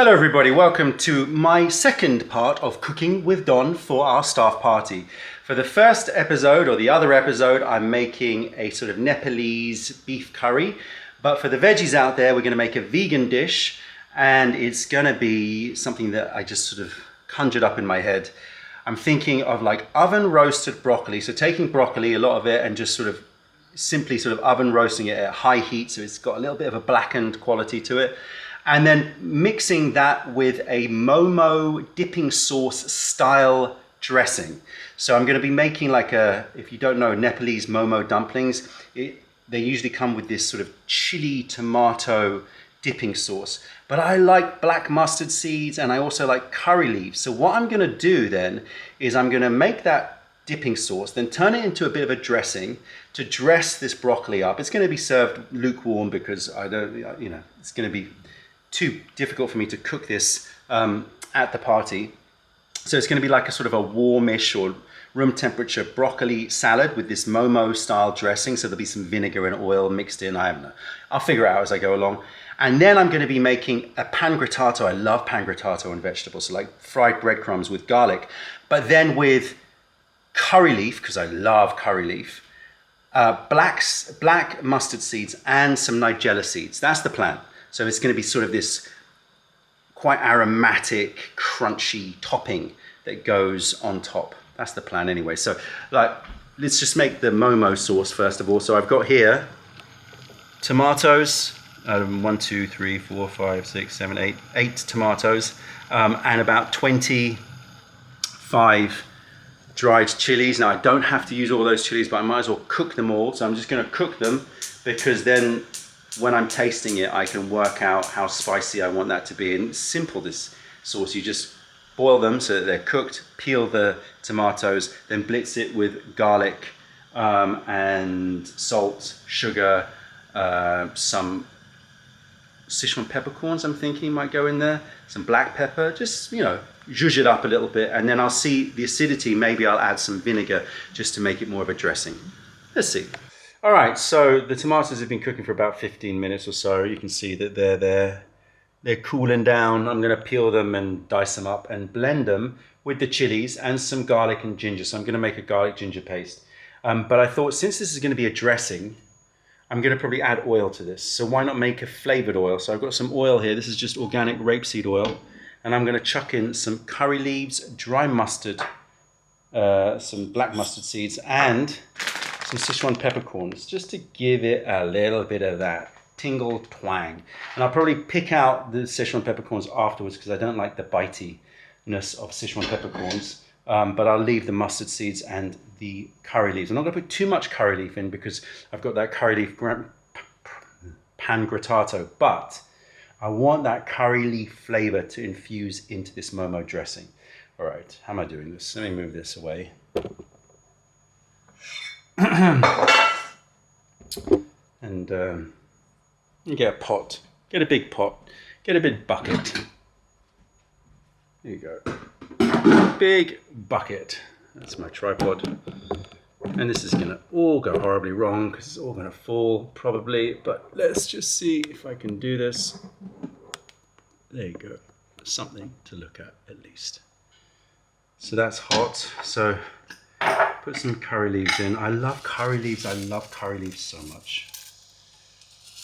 Hello everybody, welcome to my second part of Cooking with Don for our staff party. For the first episode, or the other episode, I'm making a sort of Nepalese beef curry. But for the veggies out there, we're going to make a vegan dish, and it's going to be something that I just sort of conjured up in my head. I'm thinking of like oven roasted broccoli. So taking broccoli, a lot of it, and just sort of simply sort of oven roasting it at high heat, so it's got a little bit of a blackened quality to it. And then mixing that with a momo dipping sauce style dressing. So I'm going to be making like a, if you don't know, Nepalese momo dumplings, they usually come with this sort of chili tomato dipping sauce. But I like black mustard seeds and I also like curry leaves. So what I'm going to do then is I'm going to make that dipping sauce, then turn it into a bit of a dressing to dress this broccoli up. It's going to be served lukewarm because I don't, it's going to be too difficult for me to cook this at the party. So it's going to be like a sort of a warmish or room temperature broccoli salad with this momo style dressing. So there'll be some vinegar and oil mixed in. I don't know. I'll figure it out as I go along. And then I'm going to be making a pangrattato. I love pangrattato and vegetables. So like fried breadcrumbs with garlic, but then with curry leaf, because I love curry leaf, black mustard seeds and some Nigella seeds. That's the plan. So it's going to be sort of this quite aromatic, crunchy topping that goes on top. That's the plan anyway. So like, let's just make the momo sauce first of all. So I've got here tomatoes, 1, 2, 3, 4, 5, 6, 7, 8 tomatoes, and about 25 dried chilies. Now I don't have to use all those chilies, but I might as well cook them all. So I'm just going to cook them because then when I'm tasting it, I can work out how spicy I want that to be. And it's simple, this sauce. You just boil them so that they're cooked, peel the tomatoes, then blitz it with garlic and salt, sugar, some Sichuan peppercorns I'm thinking might go in there, some black pepper, just, zhuzh it up a little bit. And then I'll see the acidity, maybe I'll add some vinegar just to make it more of a dressing. Let's see. All right, so the tomatoes have been cooking for about 15 minutes or so. You can see that they're cooling down. I'm going to peel them and dice them up and blend them with the chilies and some garlic and ginger. So I'm going to make a garlic ginger paste. But I thought since this is going to be a dressing, I'm going to probably add oil to this. So why not make a flavored oil? So I've got some oil here. This is just organic rapeseed oil. And I'm going to chuck in some curry leaves, dry mustard, some black mustard seeds, and some Sichuan peppercorns, just to give it a little bit of that tingle twang. And I'll probably pick out the Sichuan peppercorns afterwards because I don't like the bitiness of Sichuan peppercorns. But I'll leave the mustard seeds and the curry leaves. I'm not going to put too much curry leaf in because I've got that curry leaf pangrattato, but I want that curry leaf flavor to infuse into this momo dressing. All right, how am I doing this? Let me move this away. And you get a pot, get a big pot, get a big bucket. There you go. Big bucket. That's my tripod. And this is gonna all go horribly wrong because it's all gonna fall probably, but let's just see if I can do this. There you go. Something to look at least. So that's hot. So put some curry leaves in. I love curry leaves. I love curry leaves so much.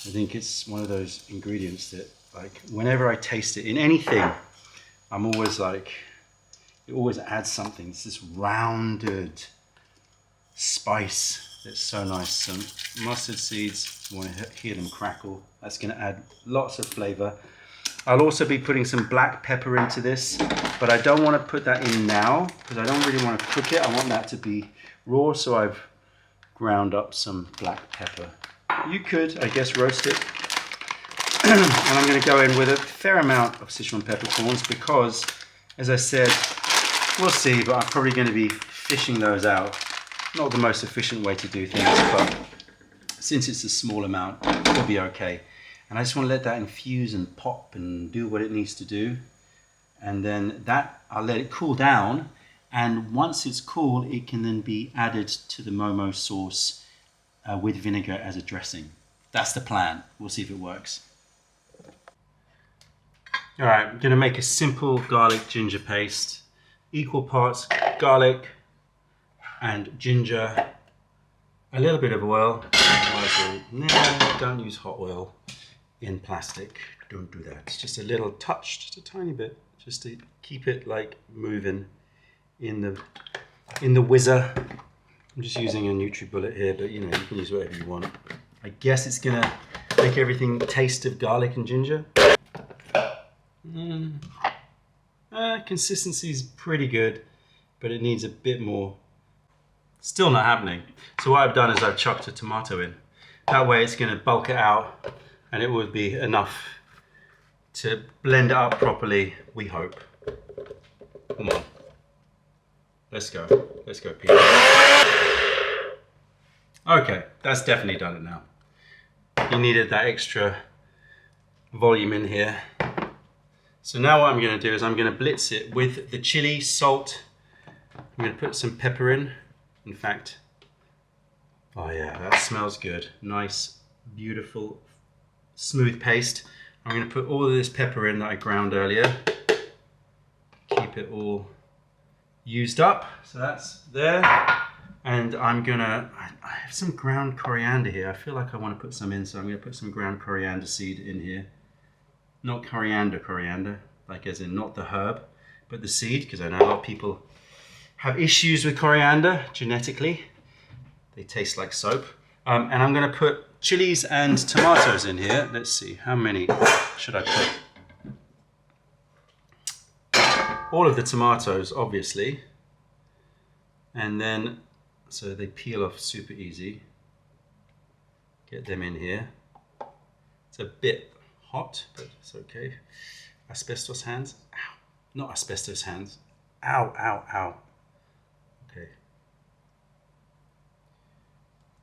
I think it's one of those ingredients that, like, whenever I taste it in anything, I'm always like, it always adds something. It's this rounded spice that's so nice. Some mustard seeds, you want to hear them crackle. That's going to add lots of flavor. I'll also be putting some black pepper into this, but I don't want to put that in now because I don't really want to cook it. I want that to be raw, so I've ground up some black pepper. You could, I guess, roast it. And I'm going to go in with a fair amount of Sichuan peppercorns because, as I said, we'll see, but I'm probably going to be fishing those out. Not the most efficient way to do things, but since it's a small amount, it'll be okay. And I just want to let that infuse and pop and do what it needs to do. And then that, I'll let it cool down. And once it's cool, it can then be added to the momo sauce with vinegar as a dressing. That's the plan. We'll see if it works. All right, I'm gonna make a simple garlic ginger paste. Equal parts garlic and ginger. A little bit of oil. No, don't use hot oil in plastic. Don't do that. It's just a little touch, just a tiny bit, just to keep it like moving in the whizzer. I'm just using a NutriBullet here, but you know, you can use whatever you want. I guess it's gonna make everything taste of garlic and ginger. Consistency is pretty good, but it needs a bit more. Still not happening. So what I've done is I've chucked a tomato in. That way it's gonna bulk it out and it would be enough to blend it up properly, we hope. Come on. Let's go. Let's go, Peter. Okay, that's definitely done it now. You needed that extra volume in here. So now what I'm gonna do is I'm gonna blitz it with the chili, salt. I'm gonna put some pepper in. In fact, oh yeah, that smells good. Nice, beautiful, smooth paste. I'm going to put all of this pepper in that I ground earlier. Keep it all used up. So that's there. And I'm going to, I have some ground coriander here. I feel like I want to put some in, so I'm going to put some ground coriander seed in here. Not coriander, like as in not the herb, but the seed, because I know a lot of people have issues with coriander genetically. They taste like soap. And I'm going to put chilies and tomatoes in here. Let's see, how many should I put? All of the tomatoes, obviously. And then, so they peel off super easy. Get them in here. It's a bit hot, but it's okay. Asbestos hands. Ow. Not asbestos hands. Ow, ow, ow. Okay.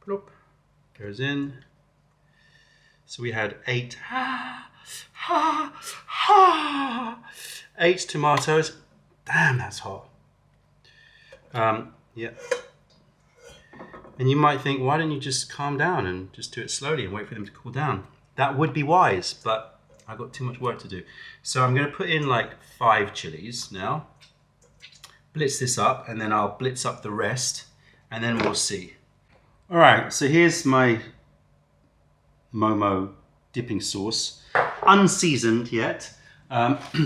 Plop. Goes in. So we had 8 tomatoes. Damn, that's hot. Yeah. And you might think, why don't you just calm down and just do it slowly and wait for them to cool down? That would be wise, but I've got too much work to do. So I'm going to put in like 5 chilies now. Blitz this up, and then I'll blitz up the rest, and then we'll see. All right, so here's my momo dipping sauce. Unseasoned yet,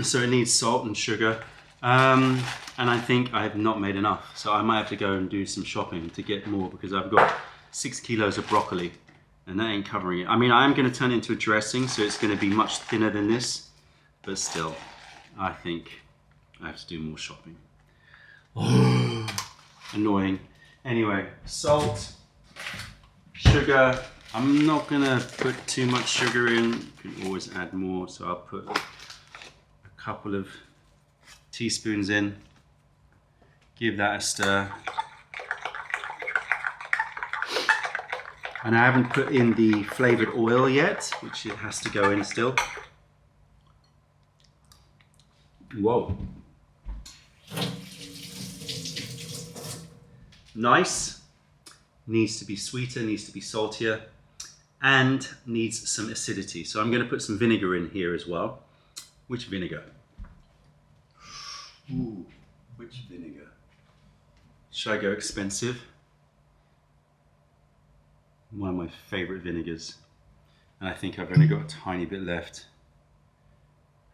so it needs salt and sugar. And I think I have not made enough, so I might have to go and do some shopping to get more, because I've got 6 kilos of broccoli and that ain't covering it. I mean, I am going to turn it into a dressing, so it's going to be much thinner than this, but still, I think I have to do more shopping. Oh, annoying. Anyway, salt, sugar. I'm not going to put too much sugar in. You can always add more, so I'll put a couple of teaspoons in. Give that a stir. And I haven't put in the flavored oil yet, which it has to go in still. Whoa. Nice. Needs to be sweeter, needs to be saltier, and needs some acidity. So I'm going to put some vinegar in here as well. Which vinegar? Ooh, which vinegar? Should I go expensive? One of my favorite vinegars. And I think I've only got a tiny bit left.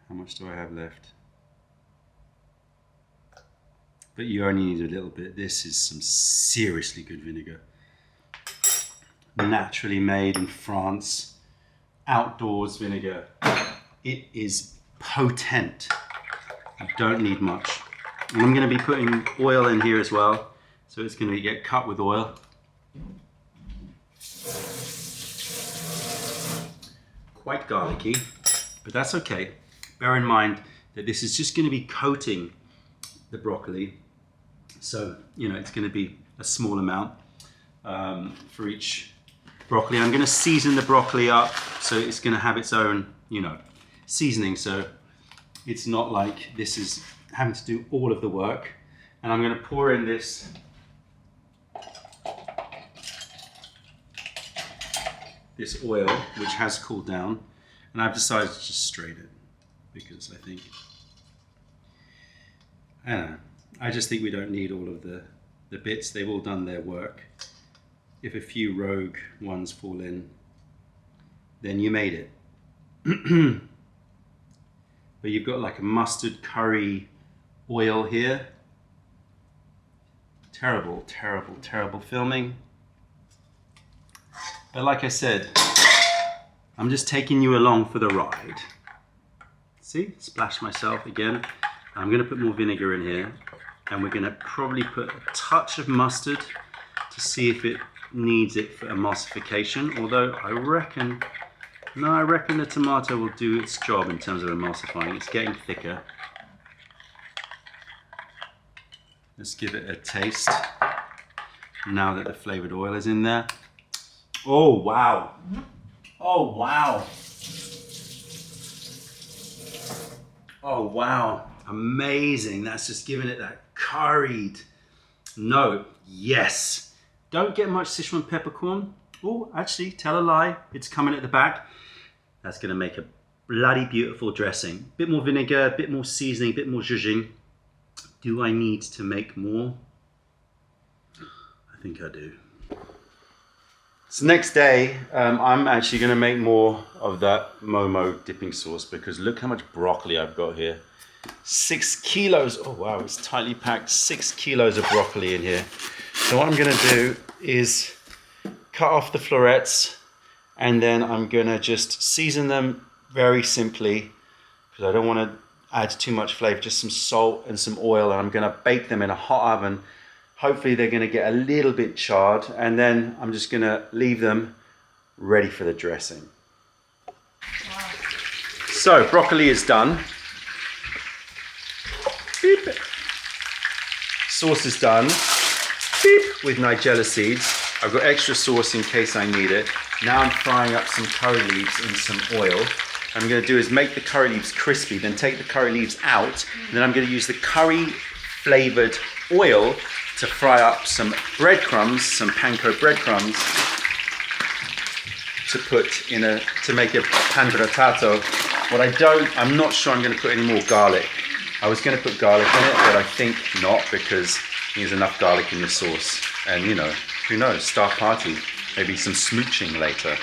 How much do I have left? But you only need a little bit. This is some seriously good vinegar. Naturally made in France. Outdoors vinegar. It is potent. You don't need much. And I'm going to be putting oil in here as well. So it's going to get cut with oil. Quite garlicky, but that's okay. Bear in mind that this is just going to be coating the broccoli. So, you know, it's going to be a small amount for each broccoli. I'm going to season the broccoli up so it's going to have its own, you know, seasoning. So it's not like this is having to do all of the work. And I'm going to pour in this oil, which has cooled down, and I've decided to just strain it. because I don't know, I just think we don't need all of the bits. They've all done their work. If a few rogue ones fall in, then you made it. But you've got like a mustard curry oil here. Terrible, terrible, terrible filming. But like I said, I'm just taking you along for the ride. See, splash myself again. I'm gonna put more vinegar in here, and we're gonna probably put a touch of mustard to see if it needs it for emulsification. Although I reckon the tomato will do its job in terms of emulsifying. It's getting thicker. Let's give it a taste now that the flavored oil is in there. Oh wow! Oh wow! Oh wow! Amazing! That's just giving it that curried note. Yes! Don't get much Sichuan peppercorn. Oh, actually, tell a lie. It's coming at the back. That's going to make a bloody beautiful dressing. Bit more vinegar, bit more seasoning, bit more zhuzhing. Do I need to make more? I think I do. So next day, I'm actually going to make more of that momo dipping sauce, because look how much broccoli I've got here. 6 kilos. Oh wow, it's tightly packed. 6 kilos of broccoli in here. So what I'm going to do is cut off the florets, and then I'm going to just season them very simply, because I don't want to add too much flavor. Just some salt and some oil, and I'm going to bake them in a hot oven. Hopefully they're going to get a little bit charred, and then I'm just going to leave them ready for the dressing. Wow. So broccoli is done. Beep. Sauce is done. Beep. With Nigella seeds. I've got extra sauce in case I need it. Now I'm frying up some curry leaves in some oil. What I'm going to do is make the curry leaves crispy, then take the curry leaves out, and then I'm going to use the curry flavored oil to fry up some breadcrumbs, some Panko breadcrumbs, to make a pangrattato. I'm not sure I'm going to put any more garlic. I was going to put garlic in it, but I think not, because there's enough garlic in the sauce. And you know, who knows, star party, maybe some smooching later.